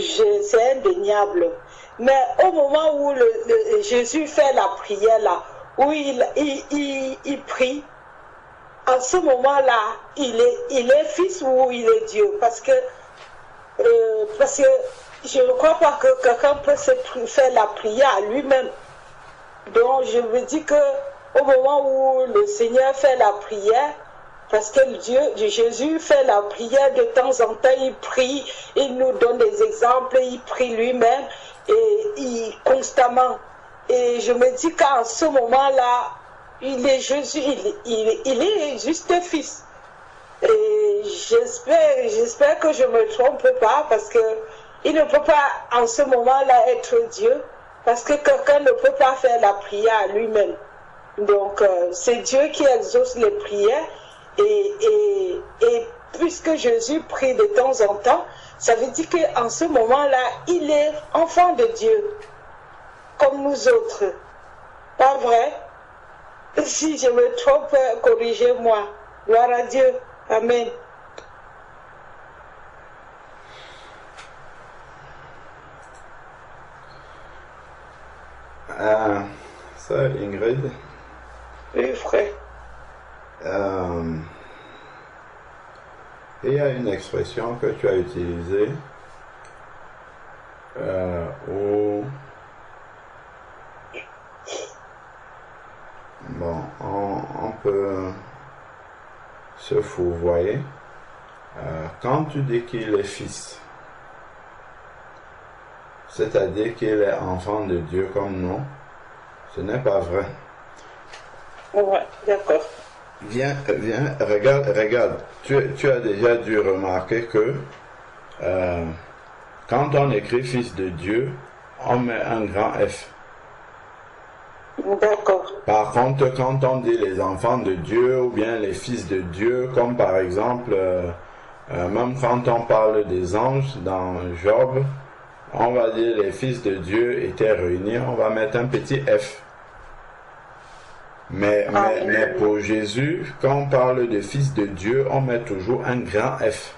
c'est indéniable. Mais au moment où Jésus fait la prière là, où il prie, en ce moment-là, il est fils ou il est Dieu? Parce que je ne crois pas que quelqu'un peut faire la prière à lui-même. Donc je me dis que au moment où le Seigneur fait la prière, parce que Jésus fait la prière de temps en temps, il prie, il nous donne des exemples, il prie lui-même et constamment. Et je me dis qu'en ce moment-là, il est Jésus, il est juste fils. Et j'espère que je ne me trompe pas, parce que il ne peut pas en ce moment-là être Dieu, parce que quelqu'un ne peut pas faire la prière à lui-même. Donc c'est Dieu qui exauce les prières, et puisque Jésus prie de temps en temps, ça veut dire qu'en ce moment-là, il est enfant de Dieu, comme nous autres. Pas vrai? Si je me trompe, corrigez-moi. Gloire à Dieu. Amen. Sœur Ingrid. Oui, frère. Il y a une expression que tu as utilisée où bon, on peut se fourvoyer quand tu dis qu'il est fils, c'est-à-dire qu'il est enfant de Dieu comme nous. Ce n'est pas vrai. Ouais, d'accord. Viens, regarde. Tu as déjà dû remarquer que quand on écrit fils de Dieu, on met un grand F. D'accord. Par contre, quand on dit les enfants de Dieu ou bien les fils de Dieu, comme par exemple, même quand on parle des anges dans Job, on va dire les fils de Dieu étaient réunis, on va mettre un petit F. Mais pour Jésus, quand on parle de fils de Dieu, on met toujours un grand F.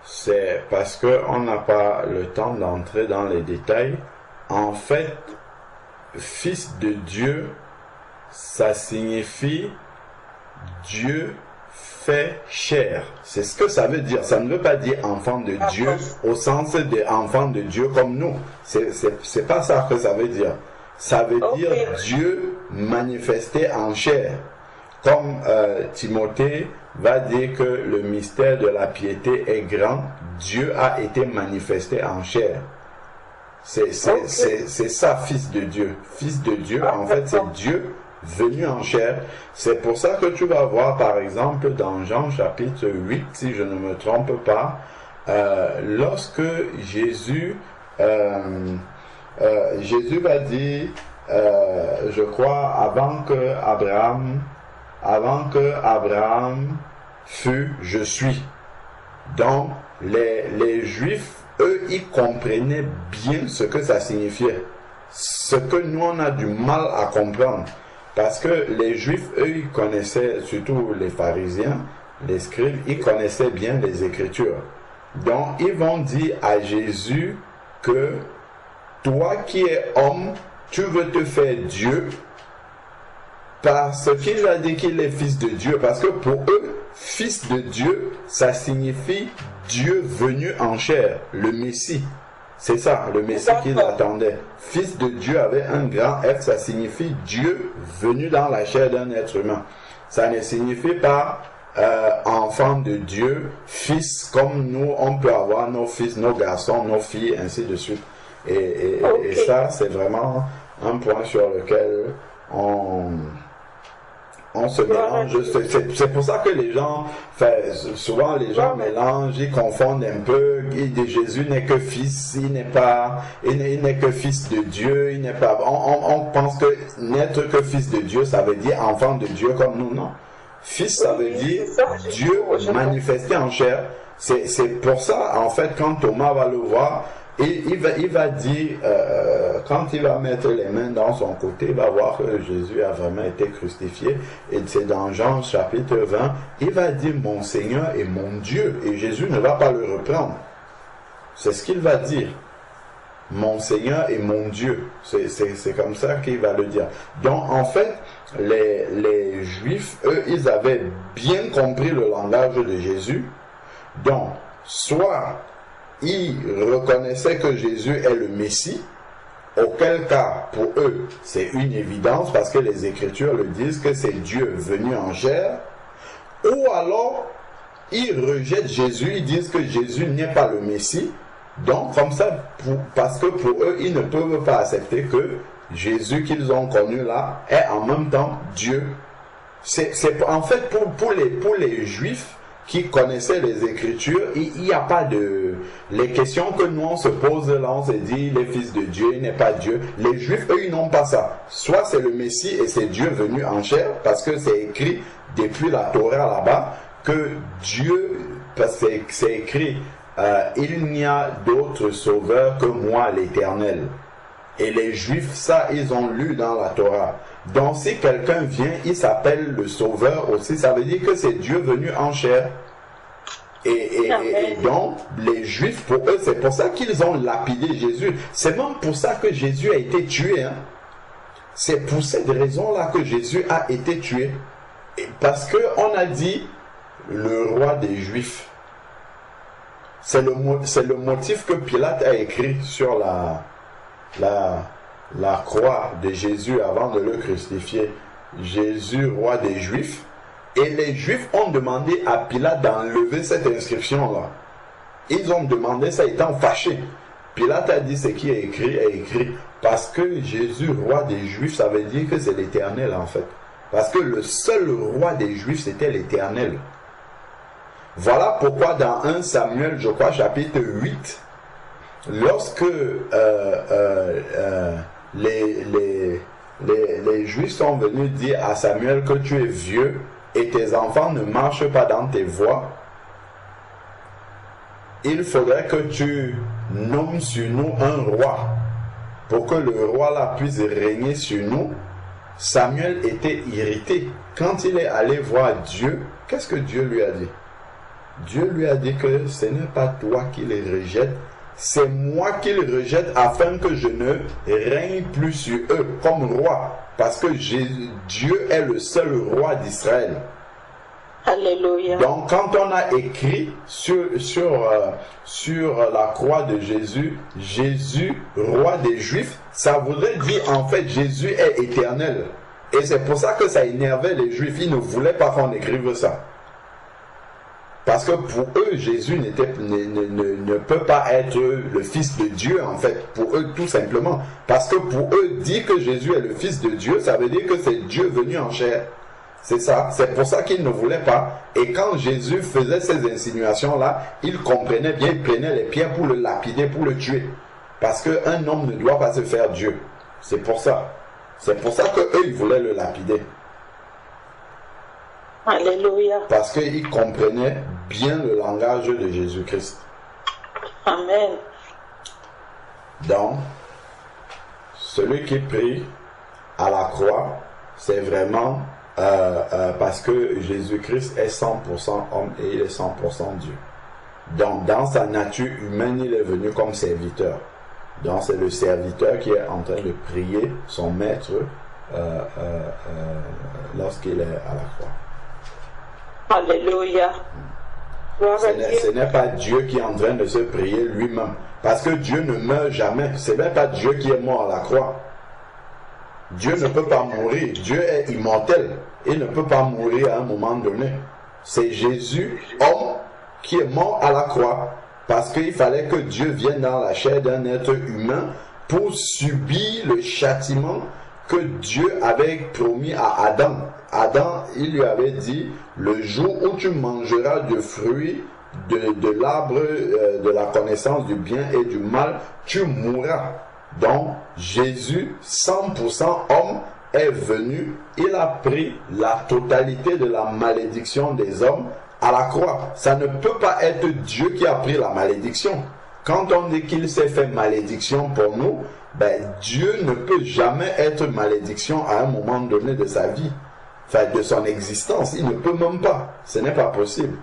C'est parce qu'on n'a pas le temps d'entrer dans les détails. En fait, fils de Dieu, ça signifie Dieu fait chair. C'est ce que ça veut dire. Ça ne veut pas dire enfant de Dieu au sens de enfant de Dieu comme nous. C'est pas ça que ça veut dire. Ça veut dire Dieu manifesté en chair. Comme Timothée va dire que le mystère de la piété est grand, Dieu a été manifesté en chair. C'est ça, fils de Dieu. Fils de Dieu, en fait, c'est Dieu venu en chair. C'est pour ça que tu vas voir, par exemple, dans Jean chapitre 8, si je ne me trompe pas, lorsque Jésus va dire, je crois, avant que Abraham fût, je suis. Donc, les Juifs, eux, ils comprenaient bien ce que ça signifiait. Ce que nous, on a du mal à comprendre. Parce que les Juifs, eux, ils connaissaient, surtout les pharisiens, les scribes, ils connaissaient bien les Écritures. Donc, ils vont dire à Jésus que toi qui es homme, tu veux te faire Dieu, parce qu'il a dit qu'il est fils de Dieu. Parce que pour eux, fils de Dieu, ça signifie Dieu venu en chair, le Messie. C'est ça, le Messie qu'ils attendaient. Fils de Dieu avec un grand F, ça signifie Dieu venu dans la chair d'un être humain. Ça ne signifie pas enfant de Dieu, fils, comme nous, on peut avoir nos fils, nos garçons, nos filles, ainsi de suite. Et ça, c'est vraiment un point sur lequel on se mélange. C'est pour ça que les gens, souvent les gens mélangent, ils confondent un peu. Jésus n'est que fils, il n'est que fils de Dieu, il n'est pas. On pense que n'être que fils de Dieu, ça veut dire enfant de Dieu comme nous, non. Fils, ça veut dire Dieu manifesté en chair. C'est pour ça, en fait, quand Thomas va le voir, il va dire, quand il va mettre les mains dans son côté, il va voir que Jésus a vraiment été crucifié. Et c'est dans Jean chapitre 20, il va dire mon Seigneur et mon Dieu. Et Jésus ne va pas le reprendre. C'est ce qu'il va dire. Mon Seigneur et mon Dieu. C'est comme ça qu'il va le dire. Donc, en fait, les Juifs, eux, ils avaient bien compris le langage de Jésus. Donc, soit ils reconnaissaient que Jésus est le Messie, auquel cas, pour eux, c'est une évidence parce que les Écritures le disent que c'est Dieu venu en chair, ou alors, ils rejettent Jésus, ils disent que Jésus n'est pas le Messie. Donc, comme ça, parce que pour eux, ils ne peuvent pas accepter que Jésus qu'ils ont connu là est en même temps Dieu. C'est en fait pour les Juifs qui connaissaient les Écritures, il n'y a pas de... Les questions que nous on se pose là, on se dit, il est fils de Dieu, il n'est pas Dieu. Les Juifs, eux, ils n'ont pas ça. Soit c'est le Messie et c'est Dieu venu en chair, parce que c'est écrit depuis la Torah là-bas, que Dieu, parce que c'est écrit, il n'y a d'autre sauveur que moi, l'Éternel. Et les Juifs, ça, ils ont lu dans la Torah. Donc, si quelqu'un vient, il s'appelle le Sauveur aussi, ça veut dire que c'est Dieu venu en chair. Et donc, les Juifs, pour eux, c'est pour ça qu'ils ont lapidé Jésus. C'est même pour ça que Jésus a été tué. Hein. C'est pour cette raison-là que Jésus a été tué. Et parce qu'on a dit, le roi des Juifs. C'est le motif que Pilate a écrit sur la croix de Jésus avant de le crucifier. Jésus, roi des Juifs. Et les Juifs ont demandé à Pilate d'enlever cette inscription-là. Ils ont demandé ça étant fâchés. Pilate a dit ce qui est écrit. Parce que Jésus, roi des Juifs, ça veut dire que c'est l'Éternel en fait. Parce que le seul roi des Juifs, c'était l'Éternel. Voilà pourquoi dans 1 Samuel, je crois, chapitre 8, lorsque les Juifs sont venus dire à Samuel que tu es vieux et tes enfants ne marchent pas dans tes voies, il faudrait que tu nommes sur nous un roi pour que le roi là puisse régner sur nous. Samuel était irrité. Quand il est allé voir Dieu, qu'est-ce que Dieu lui a dit? Dieu lui a dit que ce n'est pas toi qui les rejettes, c'est moi qui les rejette afin que je ne règne plus sur eux comme roi. Parce que Dieu est le seul roi d'Israël. Alléluia. Donc quand on a écrit sur la croix de Jésus, Jésus, roi des Juifs, ça voudrait dire en fait Jésus est éternel. Et c'est pour ça que ça énervait les Juifs. Ils ne voulaient pas qu'on écrive ça. Parce que pour eux, Jésus ne peut pas être le fils de Dieu, en fait. Pour eux, tout simplement. Parce que pour eux, dire que Jésus est le fils de Dieu, ça veut dire que c'est Dieu venu en chair. C'est ça. C'est pour ça qu'ils ne voulaient pas. Et quand Jésus faisait ces insinuations-là, ils comprenaient bien, ils prenaient les pierres pour le lapider, pour le tuer. Parce qu'un homme ne doit pas se faire Dieu. C'est pour ça. C'est pour ça qu'eux, ils voulaient le lapider. Alléluia. Parce qu'ils comprenaient bien le langage de Jésus-Christ. Amen. Donc, celui qui prie à la croix, c'est vraiment parce que Jésus-Christ est 100% homme et il est 100% Dieu. Donc, dans sa nature humaine, il est venu comme serviteur. Donc, c'est le serviteur qui est en train de prier son maître lorsqu'il est à la croix. Alléluia. Ce n'est pas Dieu qui est en train de se prier lui-même. Parce que Dieu ne meurt jamais. Ce n'est pas Dieu qui est mort à la croix. Dieu ne peut pas mourir. Dieu est immortel. Il ne peut pas mourir à un moment donné. C'est Jésus, homme, qui est mort à la croix. Parce qu'il fallait que Dieu vienne dans la chair d'un être humain pour subir le châtiment que Dieu avait promis à Adam. Adam, il lui avait dit, le jour où tu mangeras du fruit de l'arbre de la connaissance du bien et du mal, tu mourras. Donc, Jésus, 100% homme, est venu, il a pris la totalité de la malédiction des hommes à la croix. Ça ne peut pas être Dieu qui a pris la malédiction. Quand on dit qu'il s'est fait malédiction pour nous, ben, Dieu ne peut jamais être malédiction à un moment donné de sa vie, enfin de son existence. Il ne peut même pas. Ce n'est pas possible.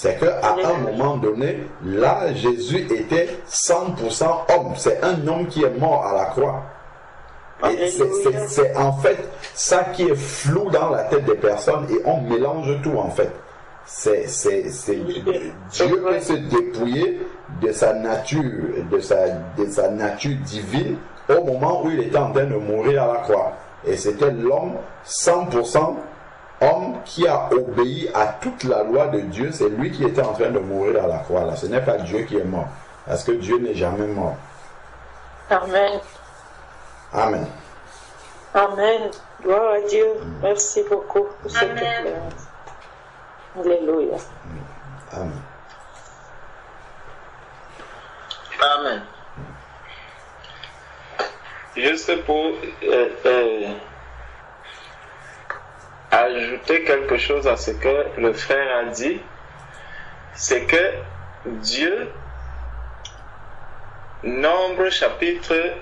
C'est qu'à un moment donné, là, Jésus était 100% homme. C'est un homme qui est mort à la croix. Et c'est en fait ça qui est flou dans la tête des personnes et on mélange tout en fait. Dieu peut se dépouiller de sa nature, de sa nature divine au moment où il était en train de mourir à la croix. Et c'était l'homme 100% homme qui a obéi à toute la loi de Dieu. C'est lui qui était en train de mourir à la croix là. Ce n'est pas Dieu qui est mort. Parce que Dieu n'est jamais mort. Amen. Amen. Amen. Gloire à Dieu. Merci beaucoup pour cette éclairance. Alléluia. Amen. Amen. Juste pour ajouter quelque chose à ce que le frère a dit, c'est que Dieu, Nombre chapitre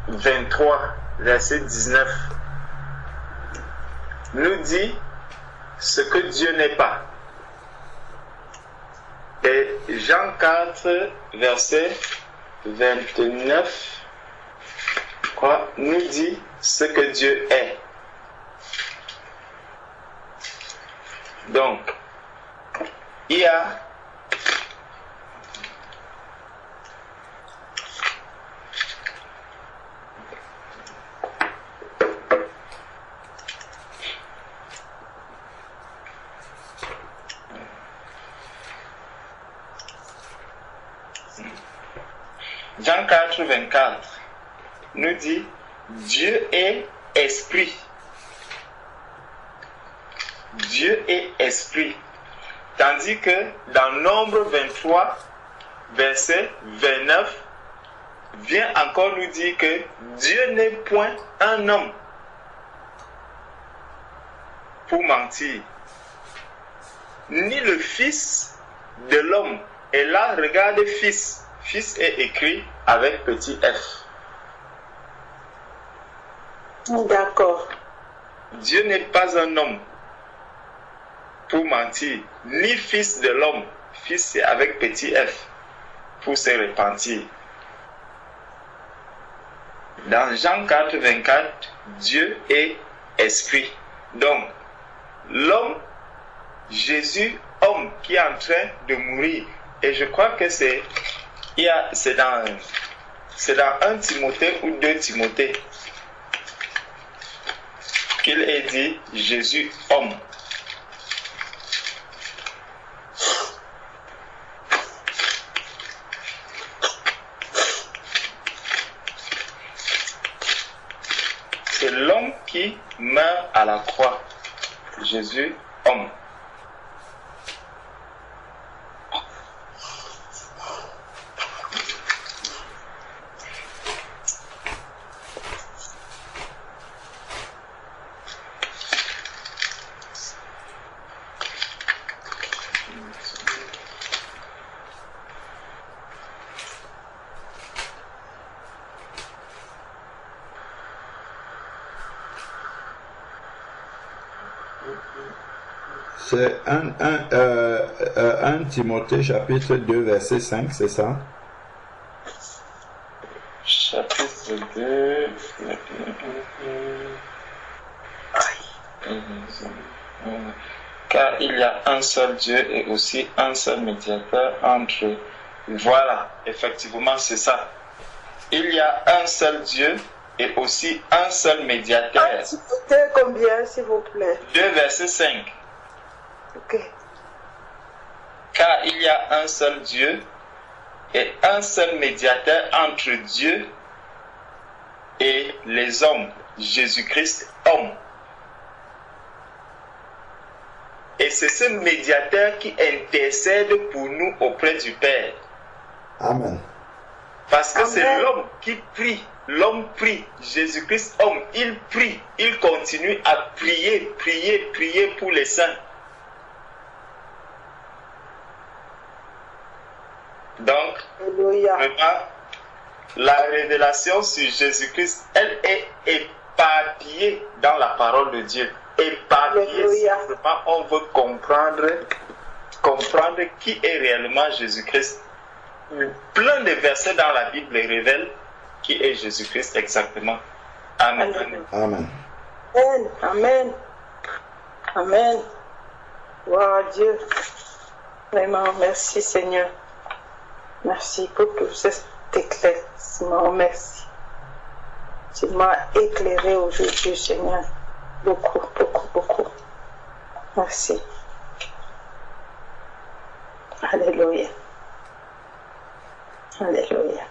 23, verset 19, nous dit ce que Dieu n'est pas. Et Jean 4, verset 29, nous dit ce que Dieu est. Donc, il y a Jean 4, 24 nous dit Dieu est esprit. Dieu est esprit. Tandis que dans Nombre 23, verset 29, vient encore nous dire que Dieu n'est point un homme pour mentir, ni le fils de l'homme. Et là, regardez fils. Fils est écrit avec petit f. D'accord. Dieu n'est pas un homme pour mentir, ni fils de l'homme. Fils c'est avec petit f pour se repentir. Dans Jean 4, 24, Dieu est esprit. Donc, l'homme, Jésus, homme qui est en train de mourir. Et je crois que c'est dans 1 Timothée ou 2 Timothée qu'il est dit Jésus homme. C'est l'homme qui meurt à la croix. Jésus homme. C'est 1 Timothée chapitre 2 verset 5, c'est ça? Chapitre 2. Car il y a un seul Dieu et aussi un seul médiateur entre eux. Voilà, effectivement c'est ça. Il y a un seul Dieu et aussi un seul médiateur. Timothée combien s'il vous plaît? 2 verset 5. Ok. Car il y a un seul Dieu et un seul médiateur entre Dieu et les hommes, Jésus-Christ homme. Et c'est ce médiateur qui intercède pour nous auprès du Père. Amen. Parce que Amen. C'est l'homme qui prie. L'homme prie. Jésus-Christ homme, il prie. Il continue à prier, prier, prier pour les saints. Donc, Alléluia. vraiment, la révélation sur Jésus-Christ, elle est éparpillée dans la parole de Dieu. Éparpillée, Alléluia. simplement, on veut comprendre comprendre qui est réellement Jésus-Christ. Plein de versets dans la Bible révèlent qui est Jésus-Christ exactement. Amen. Amen. Amen. Amen. Amen. Gloire à Dieu. Vraiment, merci Seigneur. Merci pour tout cet éclaircissement. Merci. Tu m'as éclairé aujourd'hui, Seigneur. Beaucoup, beaucoup, beaucoup. Merci. Alléluia. Alléluia.